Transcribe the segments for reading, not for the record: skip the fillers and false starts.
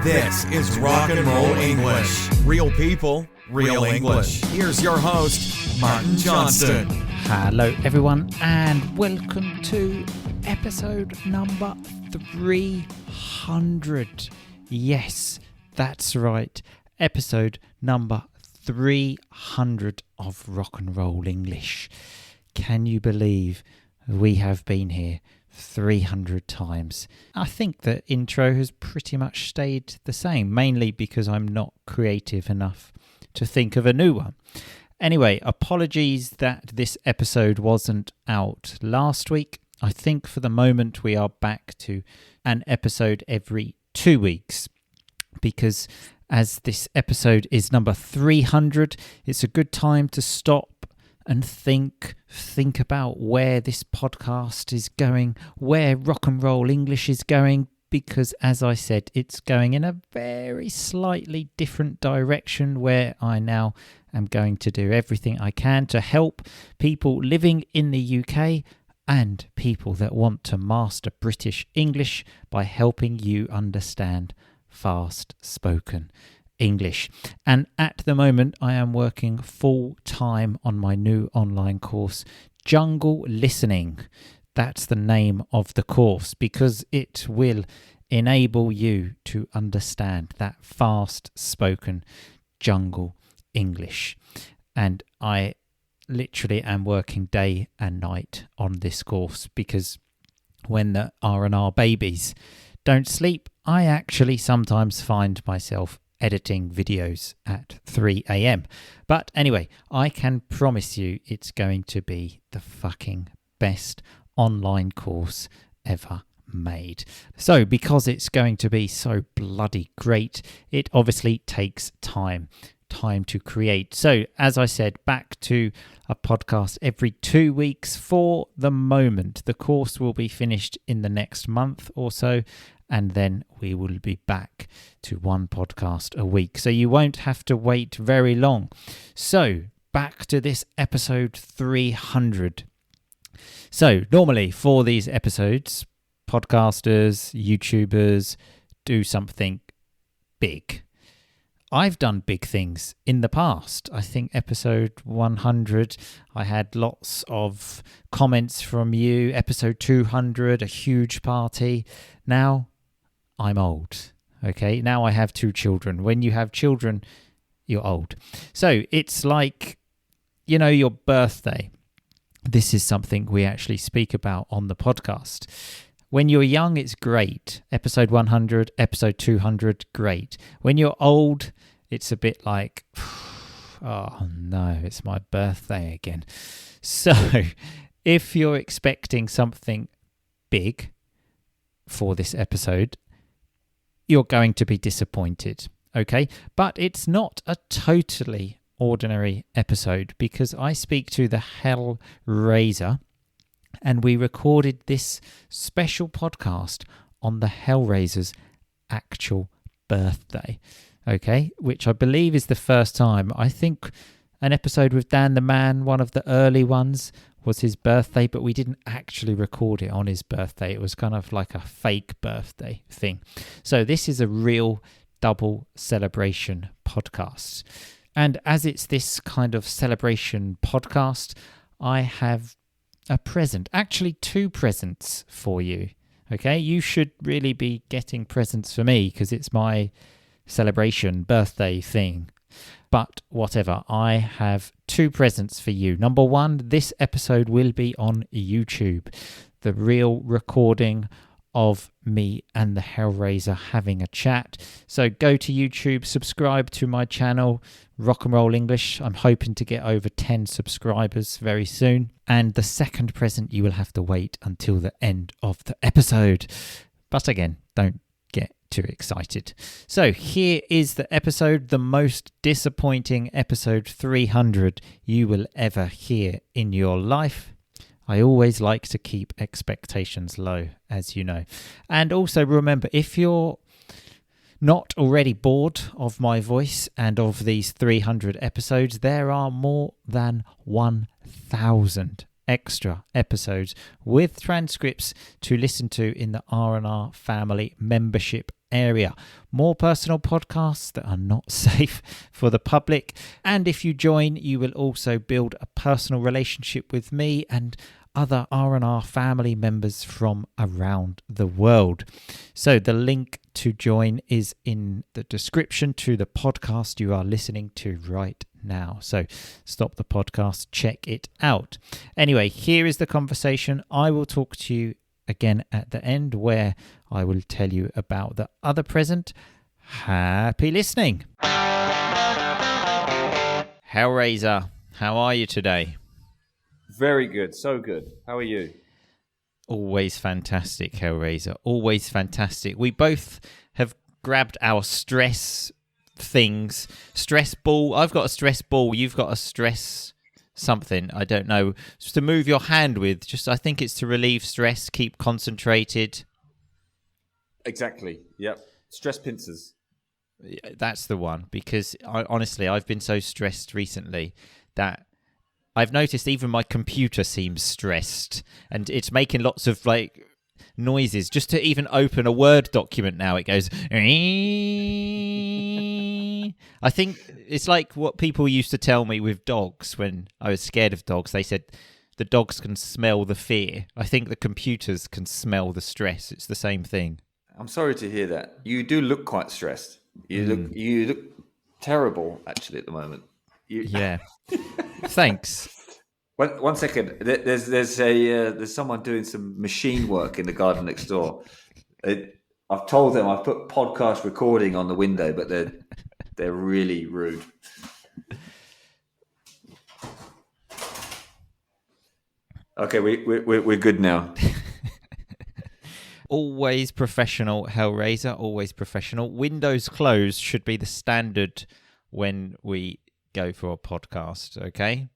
This is Rock and Roll English. Real people, real English. Here's your host, Martin Johnston. Hello everyone and welcome to episode number 300. Yes, that's right. Episode number 300 of Rock and Roll English. Can you believe we have been here 300 times? I think the intro has pretty much stayed the same, mainly because I'm not creative enough to think of a new one. Anyway, apologies that this episode wasn't out last week. I think for the moment we are back to an episode every 2 weeks because as this episode is number 300, it's a good time to stop and think about where this podcast is going, where Rock and Roll English is going, because as I said, it's going in a very slightly different direction where I now am going to do everything I can to help people living in the UK and people that want to master British English by helping you understand fast spoken English. And at the moment I am working full time on my new online course, Jungle Listening. That's the name of the course because it will enable you to understand that fast spoken jungle English. And I literally am working day and night on this course because when the RnR babies don't sleep, I actually sometimes find myself editing videos at 3 a.m. But anyway, I can promise you it's going to be the fucking best online course ever made. So because it's going to be so bloody great, it obviously takes time to create. So as I said, back to a podcast every 2 weeks for the moment. The course will be finished in the next month or so, and then we will be back to one podcast a week. So you won't have to wait very long. So back to this episode 300. So normally for these episodes, podcasters, YouTubers do something big. I've done big things in the past. I think episode 100, I had lots of comments from you. Episode 200, a huge party. Now I'm old, okay? Now I have 2 children. When you have children, you're old. So it's like, you know, your birthday. This is something we actually speak about on the podcast. When you're young, it's great. Episode 100, episode 200, great. When you're old, it's a bit like, oh no, it's my birthday again. So if you're expecting something big for this episode, you're going to be disappointed, okay? But it's not a totally ordinary episode because I speak to the Hellraiser and we recorded this special podcast on the Hellraiser's actual birthday, okay? Which I believe is the first time. I think an episode with Dan the Man, one of the early ones, was his birthday, but we didn't actually record it on his birthday. It was kind of like a fake birthday thing. So this is a real double celebration podcast. And as it's this kind of celebration podcast, I have a present, actually 2 presents for you. Okay, you should really be getting presents for me because it's my celebration birthday thing. But whatever, I have 2 presents for you. Number 1, this episode will be on YouTube. The real recording of me and the Hellraiser having a chat. So go to YouTube, subscribe to my channel, Rock and Roll English. I'm hoping to get over 10 subscribers very soon. And the second present, you will have to wait until the end of the episode. But again, don't get too excited. So here is the episode, the most disappointing episode 300 you will ever hear in your life. I always like to keep expectations low, as you know. And also remember, if you're not already bored of my voice and of these 300 episodes, there are more than 1,000 extra episodes with transcripts to listen to in the RnR family membership area. More personal podcasts that are not safe for the public. And if you join, you will also build a personal relationship with me and other RnR family members from around the world. So the link to join is in the description to the podcast you are listening to right now. So stop the podcast, check it out. Anyway, here is the conversation. I will talk to you again at the end where I will tell you about the other present. Happy listening. Hellraiser, how are you today? Very good, so good. How are you? Always fantastic, Hellraiser. Always fantastic. We both have grabbed our stress things. Stress ball. I've got a stress ball. You've got a stress something. I don't know. Just to move your hand with. I think it's to relieve stress, keep concentrated. Exactly. Yep. Stress pincers. That's the one. Because honestly, I've been so stressed recently that I've noticed even my computer seems stressed and it's making lots of noises. Just to even open a Word document now, it goes. I think it's like what people used to tell me with dogs when I was scared of dogs. They said the dogs can smell the fear. I think the computers can smell the stress. It's the same thing. I'm sorry to hear that. You do look quite stressed. You look terrible actually at the moment. Yeah. Thanks. One second. There's someone doing some machine work in the garden next door. I've told them I've put podcast recording on the window, but they're really rude. Okay, we're good now. Always professional, Hellraiser. Always professional. Windows closed should be the standard when we go for a podcast. Okay.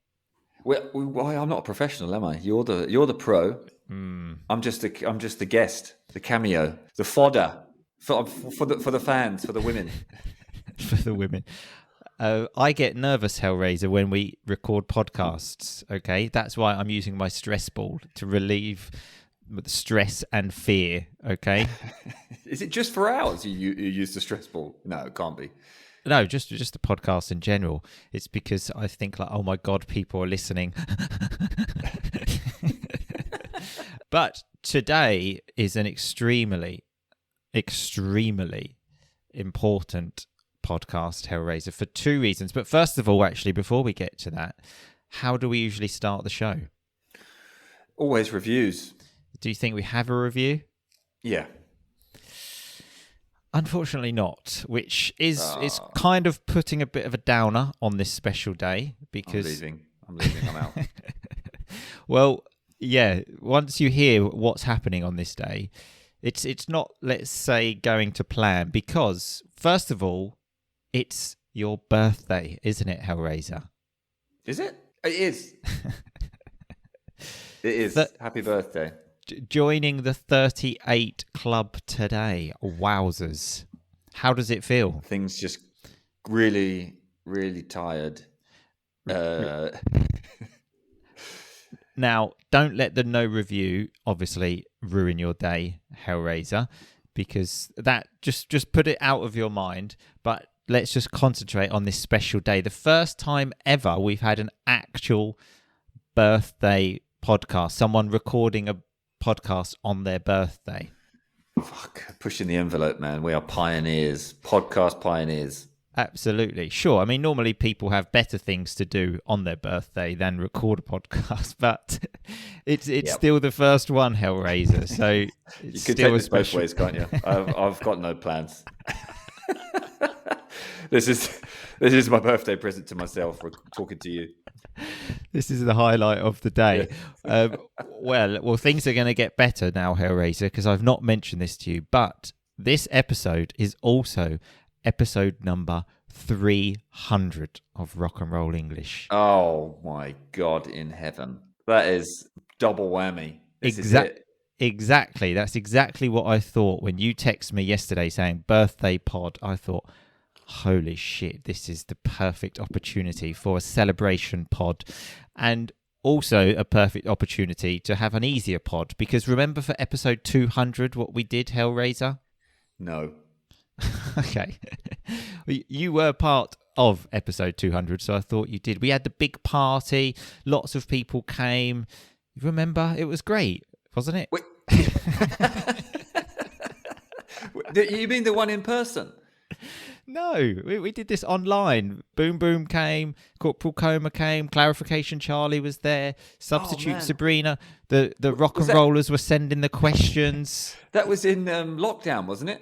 Well, I'm not a professional, am I? You're the pro. I'm just the guest, the cameo, the fodder for the fans, for the women. For the women. I get nervous, Hellraiser, when we record podcasts. Okay, that's why I'm using my stress ball to relieve stress and fear. Okay. Is it just for ours you use the stress ball? No, it can't be. No, just the podcast in general. It's because I think oh my God, people are listening. But today is an extremely, extremely important podcast, Hellraiser, for two reasons. But first of all, actually, before we get to that, how do we usually start the show? Always reviews. Do you think we have a review? Yeah. Unfortunately not, which is kind of putting a bit of a downer on this special day because... I'm leaving, I'm out. Well, yeah, once you hear what's happening on this day, it's not, let's say, going to plan because, first of all, it's your birthday, isn't it, Hellraiser? Is it? It is. It is. Happy birthday. Joining the 38 club today. Wowzers. How does it feel? Things just really, really tired. Now, don't let the no review, obviously, ruin your day, Hellraiser, because that just put it out of your mind. But let's just concentrate on this special day. The first time ever we've had an actual birthday podcast, someone recording a podcast on their birthday. Fuck, pushing the envelope, man. We are pioneers, podcast pioneers. Absolutely. Sure. I mean, normally people have better things to do on their birthday than record a podcast, but it's still the first one, Hellraiser. So you could take this both ways, can't you? I've got no plans. This is my birthday present to myself. We're talking to you. This is the highlight of the day. Yeah. Well, things are going to get better now, Hellraiser, because I've not mentioned this to you, but this episode is also episode number 300 of RnR English. Oh my God in heaven. That is double whammy. This is it. Exactly. That's exactly what I thought when you texted me yesterday saying birthday pod. I thought, holy shit, this is the perfect opportunity for a celebration pod and also a perfect opportunity to have an easier pod. Because remember for episode 200 what we did, Hellraiser? No. Okay. You were part of episode 200, so I thought you did. We had the big party. Lots of people came. You remember? It was great, wasn't it? Wait. You mean the one in person? No, we did this online. Boom Boom came, Corporal Coma came, Clarification Charlie was there, Substitute Sabrina, the rock and rollers were sending the questions. That was in lockdown, wasn't it?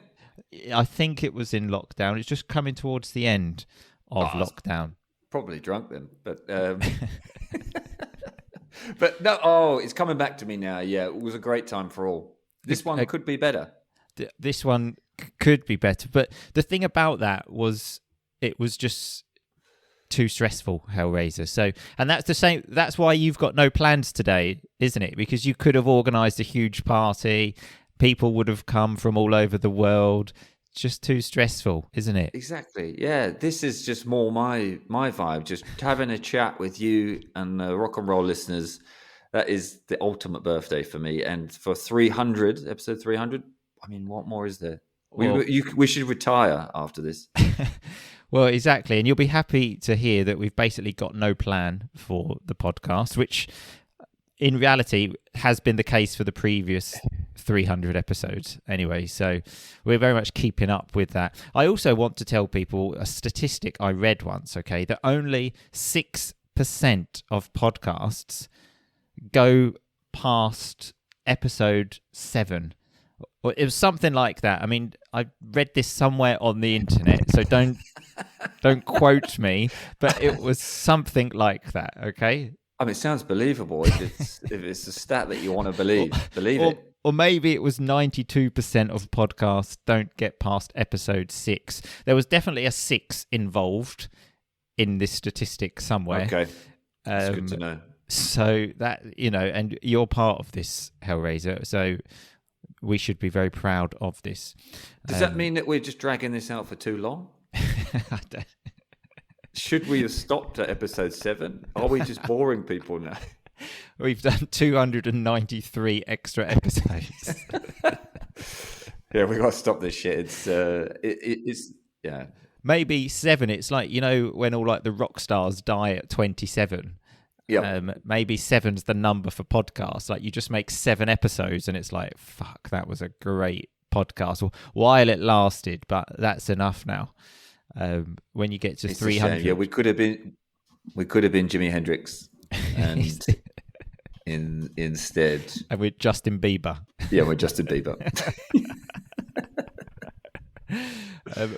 I think it was in lockdown. It's just coming towards the end of lockdown. Probably drunk then, but but no. It's coming back to me now. Yeah, it was a great time for all. This one could be better. This one could be better, but the thing about that was it was just too stressful, Hellraiser. So, and that's the same. That's why you've got no plans today, isn't it? Because you could have organised a huge party. People would have come from all over the world. Just too stressful, isn't it? Exactly. Yeah, this is just more my vibe. Just having a chat with you and the rock and roll listeners. That is the ultimate birthday for me. And for 300, episode 300. I mean, what more is there? We should retire after this. Well, exactly. And you'll be happy to hear that we've basically got no plan for the podcast, which in reality has been the case for the previous 300 episodes anyway. So we're very much keeping up with that. I also want to tell people a statistic I read once, okay, that only 6% of podcasts go past episode 7. Or it was something like that. I mean, I read this somewhere on the internet, so don't quote me, but it was something like that, okay? I mean, it sounds believable. If it's a stat that you want to believe it. Or maybe it was 92% of podcasts don't get past episode 6. There was definitely a 6 involved in this statistic somewhere. Okay, that's good to know. So that, and you're part of this, Hellraiser, so we should be very proud of this. Does that mean that we're just dragging this out for too long? Should we have stopped at episode 7? Are we just boring people now? We've done 293 extra episodes. Yeah, we got to stop this shit. It's yeah. Maybe 7. It's like, when all like the rock stars die at 27. Yeah. Maybe 7's the number for podcasts. Like you just make 7 episodes and it's like, fuck, that was a great podcast. Well, while it lasted, but that's enough now. When you get to 300, yeah, we could have been Jimi Hendrix, and instead, and we're Justin Bieber. Yeah, we're Justin Bieber.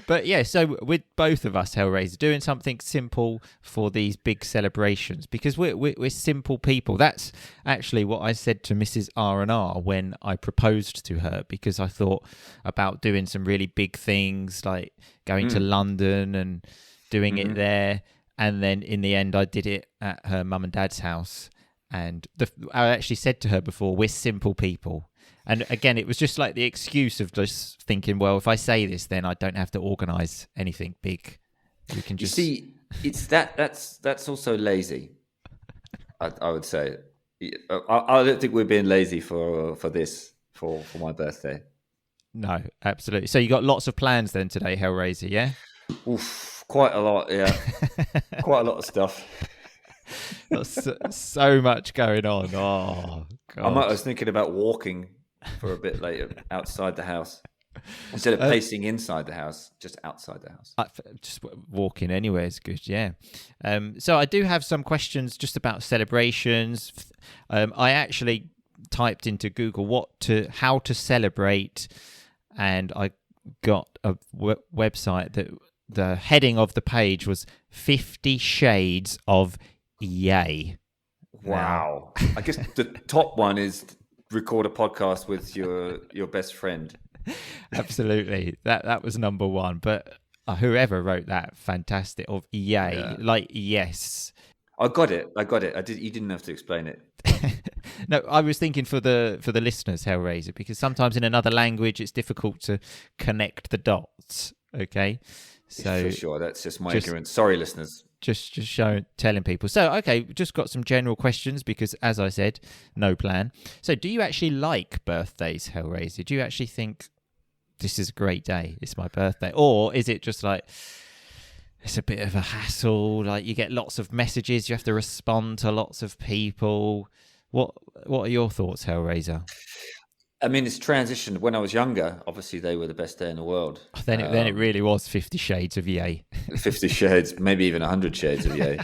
But yeah, so with both of us, Hellraiser, doing something simple for these big celebrations because we're simple people. That's actually what I said to Mrs. RnR when I proposed to her, because I thought about doing some really big things like going to London and doing it there. And then in the end, I did it at her mum and dad's house. And I actually said to her before, we're simple people. And again, it was just like the excuse of just thinking, well, if I say this, then I don't have to organise anything big. We can just... You see, it's that's also lazy. I would say. I don't think we're being lazy for this for my birthday. No, absolutely. So you got lots of plans then today, Hellraiser, yeah? Oof, quite a lot, yeah. Quite a lot of stuff. So much going on. Oh, God. I was thinking about walking for a bit later outside the house instead of pacing inside the house, just outside the house. Just walking anywhere is good, yeah. So I do have some questions just about celebrations. I actually typed into Google how to celebrate, and I got a website that the heading of the page was 50 Shades of Yay. Wow. I guess the top one is record a podcast with your best friend. Absolutely. That was number 1. But whoever wrote that, fantastic. Of yay. Yeah. Like, yes. I got it. You didn't have to explain it. No, I was thinking for the listeners, Hellraiser, because sometimes in another language it's difficult to connect the dots. Okay. So for sure, that's just my ignorance. Sorry, listeners. Just telling people. So, okay, just got some general questions because, as I said, no plan. So, do you actually like birthdays, Hellraiser? Do you actually think this is a great day, it's my birthday? Or is it just like, it's a bit of a hassle, like you get lots of messages, you have to respond to lots of people? What are your thoughts, Hellraiser? I mean, it's transitioned. When I was younger, obviously they were the best day in the world. Then it really was 50 Shades of Yay. 50 Shades, maybe even 100 Shades of Yay.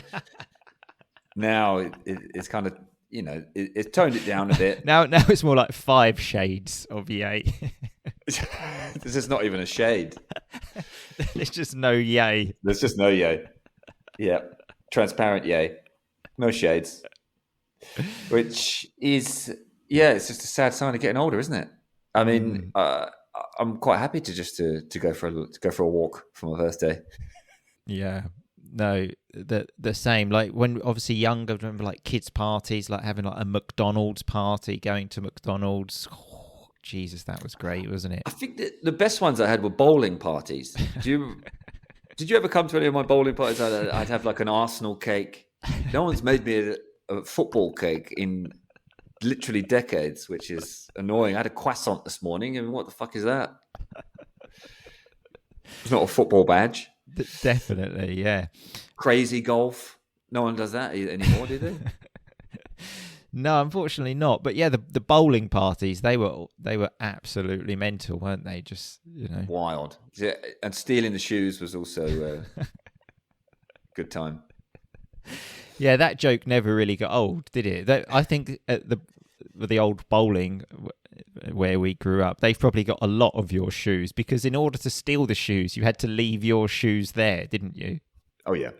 Now it's kind of, it's toned it down a bit. Now it's more like 5 Shades of Yay. This is not even a shade. There's just no yay. There's just no yay. Yeah. Transparent yay. No shades. Which is, it's just a sad sign of getting older, isn't it? I mean, I'm quite happy to go for a walk for my birthday. Yeah. No, the same. Like when obviously younger, I remember like kids' parties, like having like a McDonald's party, going to McDonald's. Oh, Jesus, that was great, wasn't it? I think that the best ones I had were bowling parties. Did you ever come to any of my bowling parties? I'd have like an Arsenal cake. No one's made me a football cake in literally decades, which is annoying. I had a croissant this morning. I mean, what the fuck is that? It's not a football badge. Definitely, yeah. Crazy golf. No one does that anymore, do they? No, unfortunately not. But yeah, the bowling parties, they were absolutely mental, weren't they? Just, wild. Yeah, and stealing the shoes was also a good time. Yeah, that joke never really got old, did it? I think at the old bowling where we grew up, they've probably got a lot of your shoes, because in order to steal the shoes, you had to leave your shoes there, didn't you? Oh yeah.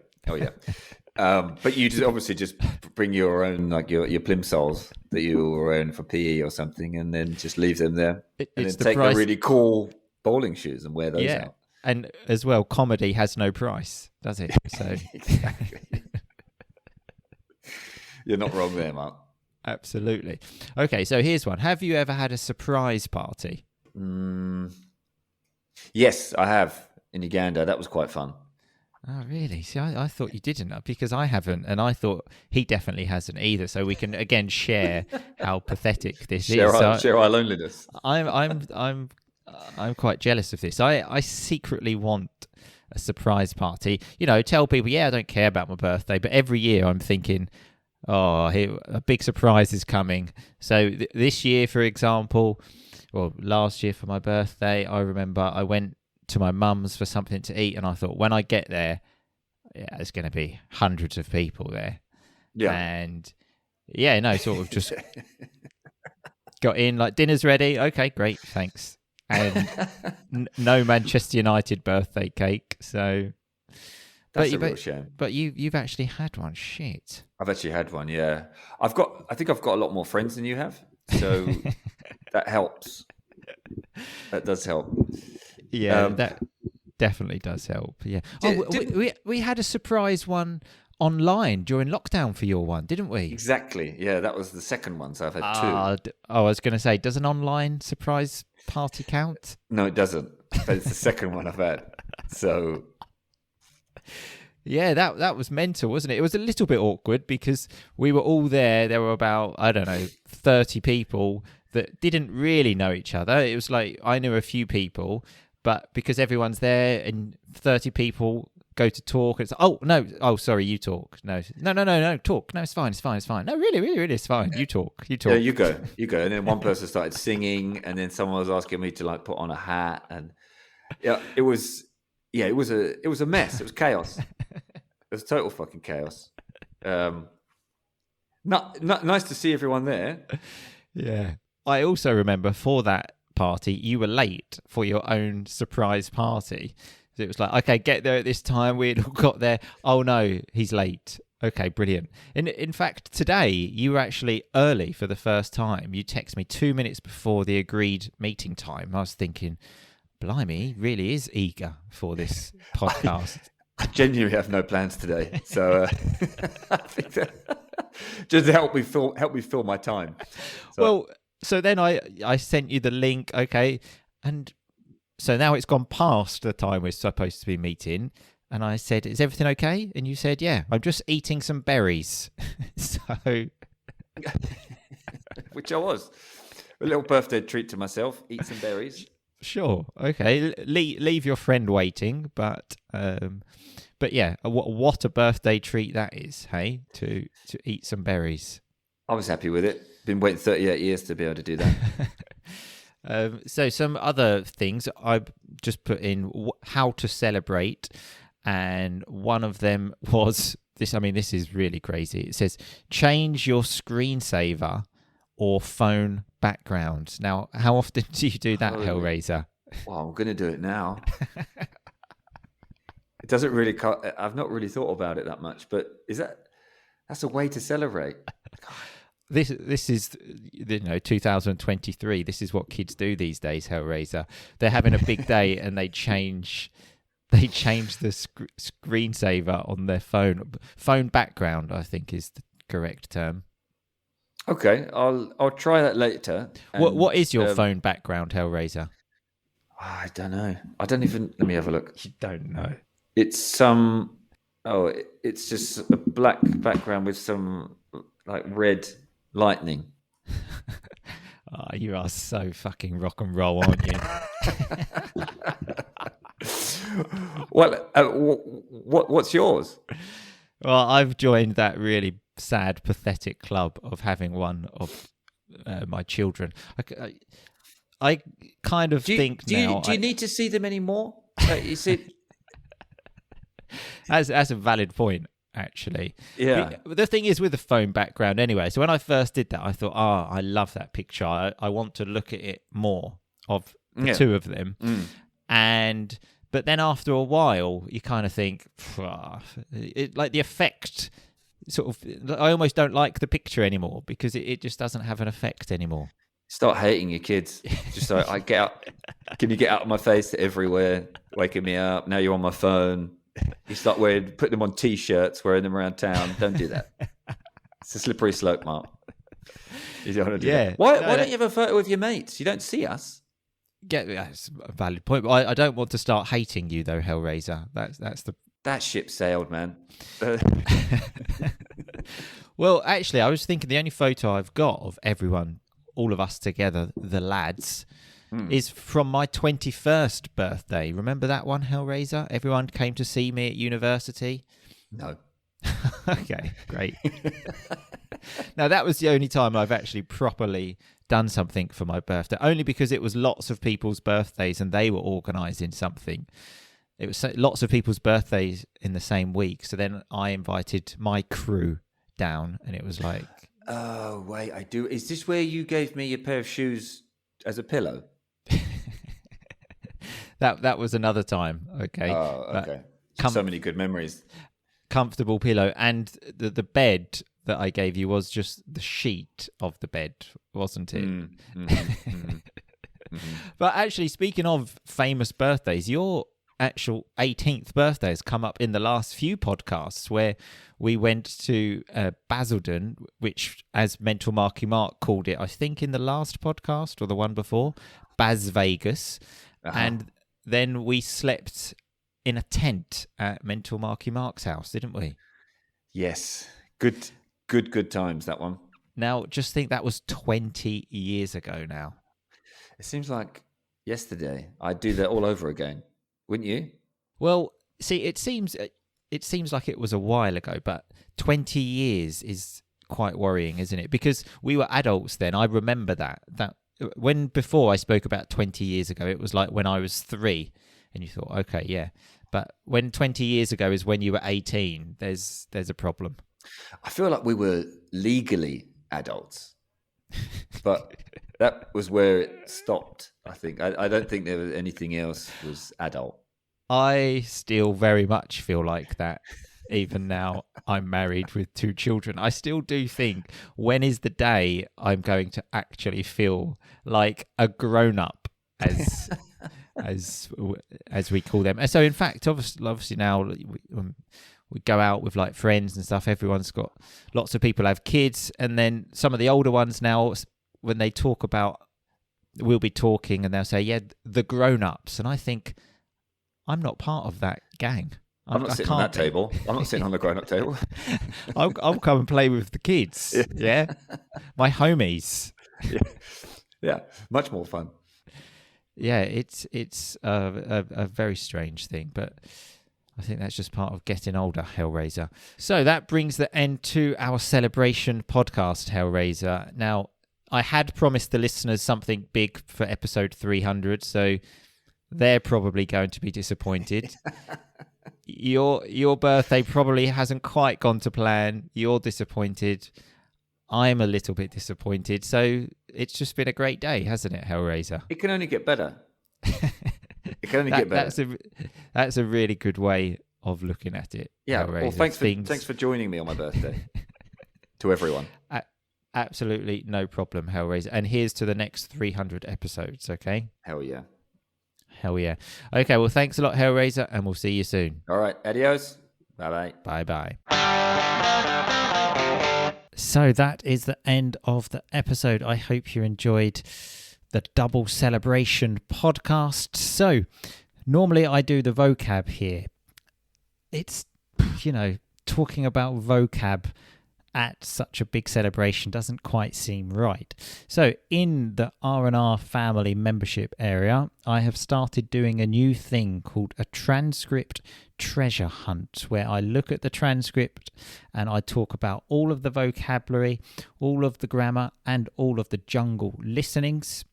But you obviously just bring your own, like your plimsolls that you were wearing for PE or something, and then just leave them there, and then take the really cool bowling shoes and wear those out. And as well, comedy has no price, does it? So exactly. You're not wrong there, Mark. Absolutely. Okay, so here's one. Have you ever had a surprise party? Yes, I have, in Uganda. That was quite fun. Oh, really? See, I thought you didn't, because I haven't, and I thought he definitely hasn't either. So we can again share how pathetic this is. Share our loneliness. I'm quite jealous of this. I secretly want a surprise party. Tell people, I don't care about my birthday, but every year I'm thinking, a big surprise is coming. So this year, for example, or last year for my birthday, I remember I went to my mum's for something to eat, and I thought, when I get there, there's going to be hundreds of people there. Yeah. And sort of just got in, like, dinner's ready. Okay, great, thanks. And no Manchester United birthday cake, so... That's a real shame. But you've actually had one. Shit. I've actually had one, yeah. I think I've got a lot more friends than you have, so that helps. That does help. Yeah, that definitely does help. Yeah. We had a surprise one online during lockdown for your one, didn't we? Exactly. Yeah, that was the second one, so I've had two. I was going to say, does an online surprise party count? No, it doesn't. But it's the second one I've had. So... Yeah, that was mental, wasn't it? It was a little bit awkward because we were all there. There were about, 30 people that didn't really know each other. It was like I knew a few people, but because everyone's there and 30 people go to talk, it's sorry, you talk. No, talk. No, it's fine. No, really, it's fine. You talk. Yeah, you go. And then one person started singing, and then someone was asking me to like put on a hat, and it was a mess. It was chaos. It was total fucking chaos. Not nice to see everyone there. Yeah. I also remember for that party, you were late for your own surprise party. So it was like, okay, get there at this time. We had all got there. Oh no, he's late. Okay, brilliant. In fact, today you were actually early for the first time. You texted me 2 minutes before the agreed meeting time. I was thinking, blimey, he really is eager for this podcast. I genuinely have no plans today, so I think that just help me fill my time. So then I sent you the link, okay, and so now it's gone past the time we're supposed to be meeting, and I said, "Is everything okay?" And you said, "Yeah, I'm just eating some berries." So, which I was, a little birthday treat to myself, eat some berries. Sure. Okay. Leave your friend waiting, but yeah, what a birthday treat that is, hey? To eat some berries. I was happy with it. Been waiting 38 years to be able to do that. So some other things I've just put in how to celebrate, and one of them was this. I mean, this is really crazy. It says change your screensaver or phone background. Now, how often do you do that, Hellraiser? Well, I'm going to do it now. It doesn't really. I've not really thought about it that much, but that's a way to celebrate? This is 2023. This is what kids do these days, Hellraiser. They're having a big day and they change the screensaver on their phone background, I think is the correct term. Okay, I'll try that later. What is your phone background, Hellraiser? I don't know. I don't even. Let me have a look. You don't know. It's it's just a black background with some like red lightning. Oh, you are so fucking rock and roll, aren't you? Well, what's yours? Well, I've joined that really sad, pathetic club of having one of my children. I kind of think now. Do you need to see them anymore? You see, that's a valid point, actually. Yeah. The thing is with the phone background anyway. So when I first did that, I thought, I love that picture. I want to look at it more of the two of them. But then after a while, you kind of think, like the effect sort of, I almost don't like the picture anymore because it just doesn't have an effect anymore. Start hating your kids. Just so I get out. Can you get out of my face everywhere, waking me up? Now you're on my phone. You start putting them on T-shirts, wearing them around town. Don't do that. It's a slippery slope, Mark. You don't want to do that. Why don't you have a photo with your mates? You don't see us. That's a valid point. But I don't want to start hating you, though, Hellraiser. That ship sailed, man. Well, actually, I was thinking the only photo I've got of everyone, all of us together, the lads, is from my 21st birthday. Remember that one, Hellraiser? Everyone came to see me at university. No. Okay, great. Now, that was the only time I've actually properly done something for my birthday, only because it was lots of people's birthdays and they were organising something. It was lots of people's birthdays in the same week. So then I invited my crew down and it was like... Oh, wait, I do. Is this where you gave me a pair of shoes as a pillow? That was another time, okay. Oh, okay. So many good memories. Comfortable pillow, and the bed that I gave you was just the sheet of the bed, wasn't it? But actually, speaking of famous birthdays, your actual 18th birthday has come up in the last few podcasts where we went to Basildon, which, as Mental Marky Mark called it, I think in the last podcast or the one before, Baz Vegas. And then we slept in a tent at Mental Marky Mark's house, didn't we? Yes. Good times, that one. Now, just think that was 20 years ago now. It seems like yesterday. I'd do that all over again. Wouldn't you? Well, see, it seems like it was a while ago, but 20 years is quite worrying, isn't it? Because we were adults then. I remember that when before I spoke about 20 years ago, it was like when I was 3 and you thought, okay, yeah. But when 20 years ago is when you were 18, there's a problem. I feel like we were legally adults, but that was where it stopped, I think. I don't think there was anything else was adult. I still very much feel like that. Even now I'm married with 2 children, I still do think, when is the day I'm going to actually feel like a grown-up, as we call them. So in fact, obviously now we go out with like friends and stuff. Everyone's got, lots of people have kids, and then some of the older ones now, when they talk about, we'll be talking and they'll say, yeah, the grown-ups, and I think I'm not part of that gang. I'm not sitting on that table. I'm not sitting on the grown-up table. I'll come and play with the kids. Yeah. My homies. Yeah. Much more fun. Yeah, it's a very strange thing, but I think that's just part of getting older, Hellraiser. So that brings the end to our celebration podcast, Hellraiser. Now, I had promised the listeners something big for episode 300, so they're probably going to be disappointed. Your birthday probably hasn't quite gone to plan. You're disappointed. I'm a little bit disappointed. So it's just been a great day, hasn't it, Hellraiser? It can only get better. It can only get better. That's a really good way of looking at it. Yeah. Hellraiser. Well, thanks for joining me on my birthday. To everyone. Absolutely no problem, Hellraiser. And here's to the next 300 episodes, okay? Hell yeah. Hell yeah. Okay, well, thanks a lot, Hellraiser, and we'll see you soon. All right. Adios. Bye-bye. Bye-bye. So that is the end of the episode. I hope you enjoyed the double celebration podcast. So normally I do the vocab here. It's, talking about vocab at such a big celebration doesn't quite seem right. So in the RnR family membership area, I have started doing a new thing called a transcript treasure hunt, where I look at the transcript and I talk about all of the vocabulary, all of the grammar, and all of the jungle listenings.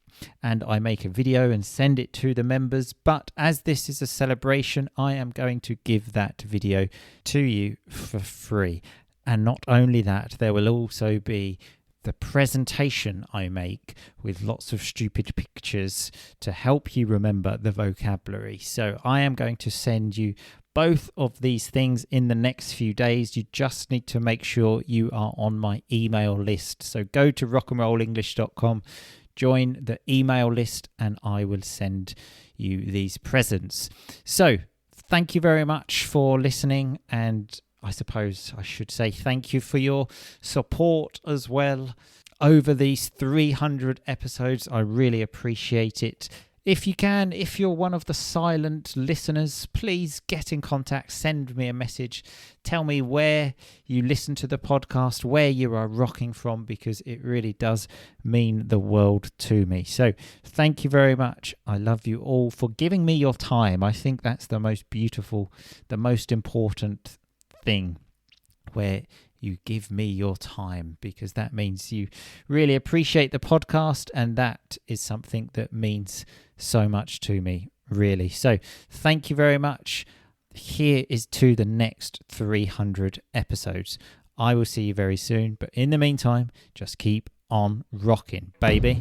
And I make a video and send it to the members. But as this is a celebration, I am going to give that video to you for free. And not only that, there will also be the presentation I make with lots of stupid pictures to help you remember the vocabulary. So I am going to send you both of these things in the next few days. You just need to make sure you are on my email list. So go to rocknrolenglish.com, join the email list, and I will send you these presents. So thank you very much for listening, and I suppose I should say thank you for your support as well over these 300 episodes. I really appreciate it. If you can, if you're one of the silent listeners, please get in contact, send me a message, tell me where you listen to the podcast, where you are rocking from, because it really does mean the world to me. So thank you very much. I love you all for giving me your time. I think that's the most beautiful, the most important thing, where you give me your time, because that means you really appreciate the podcast, and that is something that means so much to me, really. So thank you very much. Here is to the next 300 episodes. I will see you very soon, but in the meantime, just keep on rocking, baby.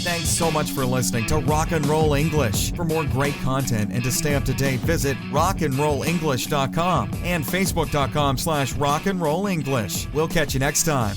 Thanks so much for listening to Rock and Roll English. For more great content and to stay up to date, visit rocknrolenglish.com and facebook.com/rocknrollenglish. We'll catch you next time.